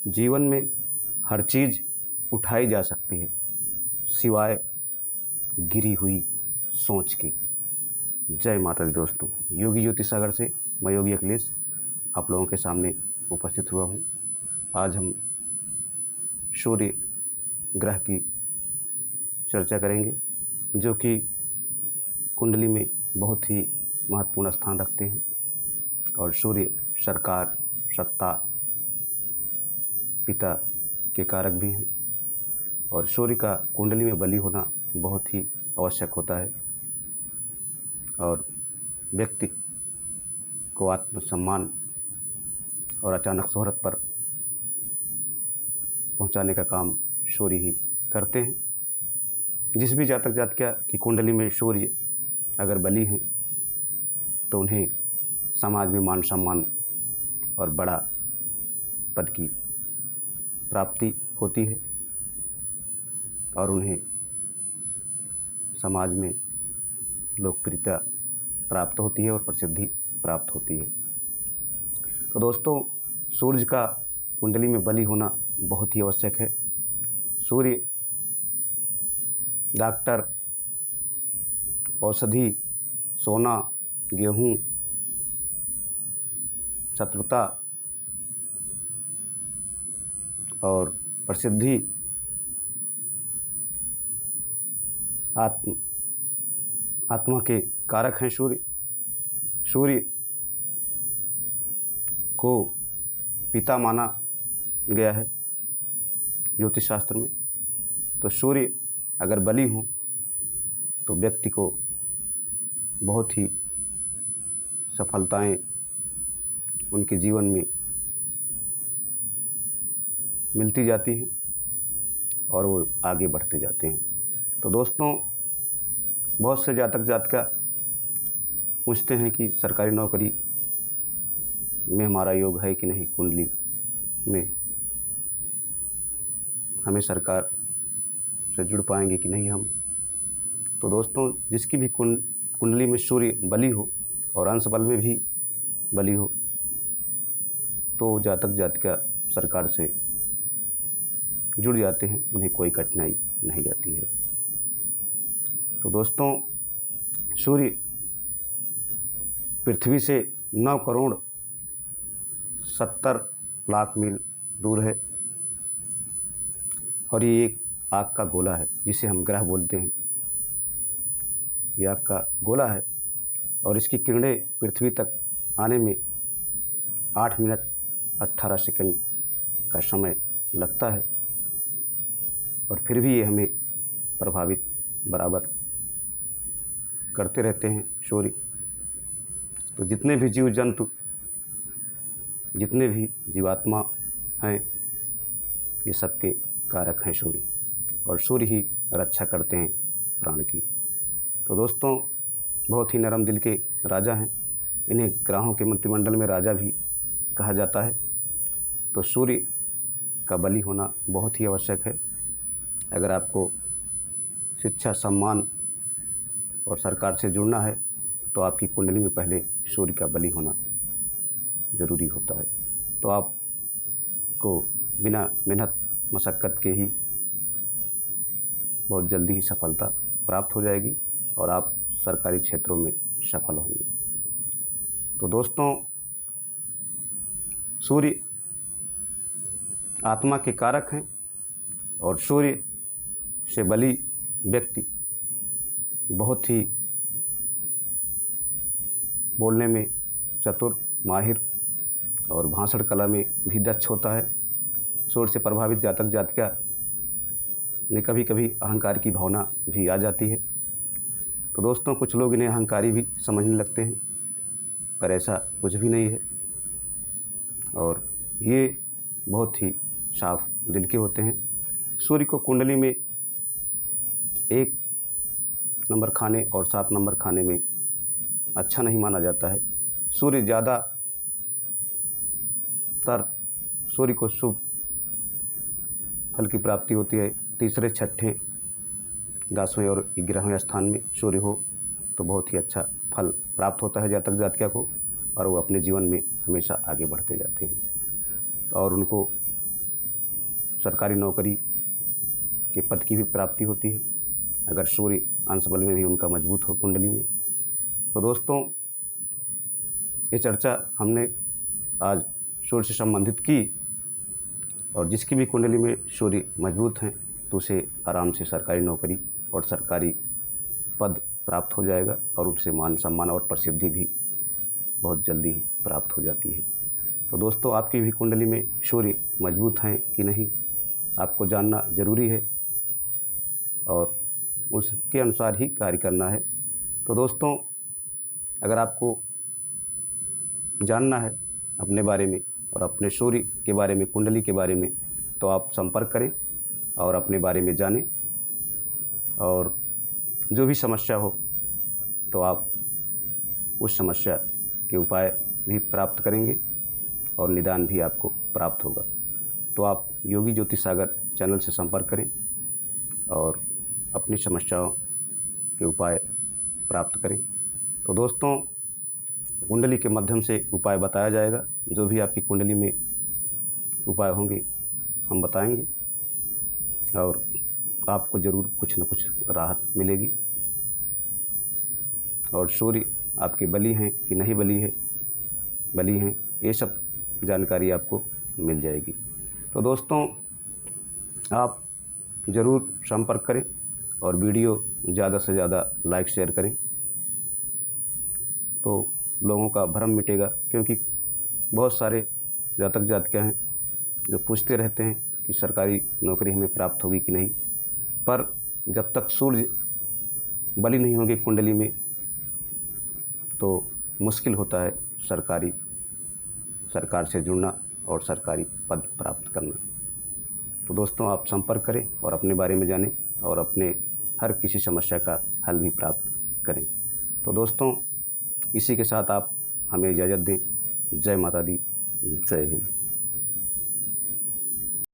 जीवन में हर चीज़ उठाई जा सकती है सिवाय गिरी हुई सोच के। जय माता दी दोस्तों, योगी ज्योति सागर से मैं योगी अखिलेश आप लोगों के सामने उपस्थित हुआ हूँ। आज हम सूर्य ग्रह की चर्चा करेंगे जो कि कुंडली में बहुत ही महत्वपूर्ण स्थान रखते हैं और सूर्य सरकार, सत्ता, पिता के कारक भी हैं और सूर्य का कुंडली में बली होना बहुत ही आवश्यक होता है और व्यक्ति को आत्मसम्मान और अचानक शोहरत पर पहुंचाने का काम सूर्य ही करते हैं। जिस भी जातक जातिका की कुंडली में सूर्य अगर बली हैं तो उन्हें समाज में मान सम्मान और बड़ा पद की प्राप्ति होती है और उन्हें समाज में लोकप्रियता प्राप्त होती है और प्रसिद्धि प्राप्त होती है। तो दोस्तों, सूर्य का कुंडली में बली होना बहुत ही आवश्यक है। सूर्य डॉक्टर, औषधि, सोना, गेहूँ, शत्रुता और प्रसिद्धि, आत्मा के कारक हैं सूर्य। सूर्य को पिता माना गया है ज्योतिष शास्त्र में। तो सूर्य अगर बली हो तो व्यक्ति को बहुत ही सफलताएं उनके जीवन में मिलती जाती हैं और वो आगे बढ़ते जाते हैं। तो दोस्तों, बहुत से जातक जातिका पूछते हैं कि सरकारी नौकरी में हमारा योग है कि नहीं, कुंडली में हमें सरकार से जुड़ पाएंगे कि नहीं हम। तो दोस्तों, जिसकी भी कुंडली में सूर्य बली हो और अंश बल में भी बली हो तो जातक जातिका सरकार से जुड़ जाते हैं, उन्हें कोई कठिनाई नहीं आती है। तो दोस्तों, सूर्य पृथ्वी से 9 करोड़ 70 लाख मील दूर है और ये एक आग का गोला है जिसे हम ग्रह बोलते हैं। ये आग का गोला है और इसकी किरणें पृथ्वी तक आने में 8 मिनट 18 सेकंड का समय लगता है और फिर भी ये हमें प्रभावित बराबर करते रहते हैं सूर्य। तो जितने भी जीव जंतु, जितने भी जीवात्मा हैं, ये सबके कारक हैं सूर्य और सूर्य ही रक्षा करते हैं प्राण की। तो दोस्तों, बहुत ही नरम दिल के राजा हैं, इन्हें ग्रहों के मंत्रिमंडल में राजा भी कहा जाता है। तो सूर्य का बली होना बहुत ही आवश्यक है। अगर आपको शिक्षा, सम्मान और सरकार से जुड़ना है तो आपकी कुंडली में पहले सूर्य का बली होना ज़रूरी होता है। तो आपको बिना मेहनत मशक्क़त के ही बहुत जल्दी ही सफलता प्राप्त हो जाएगी और आप सरकारी क्षेत्रों में सफल होंगे। तो दोस्तों, सूर्य आत्मा के कारक हैं और सूर्य से बली व्यक्ति बहुत ही बोलने में चतुर, माहिर और भाषण कला में भी दक्ष होता है। सूर्य से प्रभावित जातक जातिका ने कभी कभी अहंकार की भावना भी आ जाती है। तो दोस्तों, कुछ लोग इन्हें अहंकारी भी समझने लगते हैं, पर ऐसा कुछ भी नहीं है और ये बहुत ही साफ दिल के होते हैं। सूर्य को कुंडली में 1 नंबर खाने और 7 नंबर खाने में अच्छा नहीं माना जाता है। सूर्य ज़्यादातर सूर्य को शुभ फल की प्राप्ति होती है। तीसरे, छठे, 10वें और 11वें स्थान में सूर्य हो तो बहुत ही अच्छा फल प्राप्त होता है जातक जातिका को और वो अपने जीवन में हमेशा आगे बढ़ते जाते हैं और उनको सरकारी नौकरी के पद की भी प्राप्ति होती है, अगर सूर्य अंश बल में भी उनका मजबूत हो कुंडली में। तो दोस्तों, ये चर्चा हमने आज सूर्य से संबंधित की, और जिसकी भी कुंडली में सूर्य मजबूत हैं तो उसे आराम से सरकारी नौकरी और सरकारी पद प्राप्त हो जाएगा, और उससे मान सम्मान और प्रसिद्धि भी बहुत जल्दी ही प्राप्त हो जाती है। तो दोस्तों, आपकी भी कुंडली में सूर्य मजबूत हैं कि नहीं, आपको जानना ज़रूरी है और उसके अनुसार ही कार्य करना है। तो दोस्तों, अगर आपको जानना है अपने बारे में और अपने सूर्य के बारे में, कुंडली के बारे में, तो आप संपर्क करें और अपने बारे में जानें, और जो भी समस्या हो तो आप उस समस्या के उपाय भी प्राप्त करेंगे और निदान भी आपको प्राप्त होगा। तो आप योगी ज्योतिष सागर चैनल से संपर्क करें और अपनी समस्याओं के उपाय प्राप्त करें। तो दोस्तों, कुंडली के माध्यम से उपाय बताया जाएगा, जो भी आपकी कुंडली में उपाय होंगे हम बताएंगे, और आपको ज़रूर कुछ न कुछ राहत मिलेगी। और सूर्य आपके बली हैं कि नहीं बली हैं, ये सब जानकारी आपको मिल जाएगी। तो दोस्तों, आप ज़रूर संपर्क करें और वीडियो ज़्यादा से ज़्यादा लाइक शेयर करें, तो लोगों का भ्रम मिटेगा। क्योंकि बहुत सारे जातक जातिका हैं जो पूछते रहते हैं कि सरकारी नौकरी हमें प्राप्त होगी कि नहीं, पर जब तक सूर्य बली नहीं होंगे कुंडली में तो मुश्किल होता है सरकार से जुड़ना और सरकारी पद प्राप्त करना। तो दोस्तों, आप संपर्क करें और अपने बारे में जानें और अपने हर किसी समस्या का हल भी प्राप्त करें। तो दोस्तों, इसी के साथ आप हमें इजाज़त दें। जय माता दी, जय हिंद।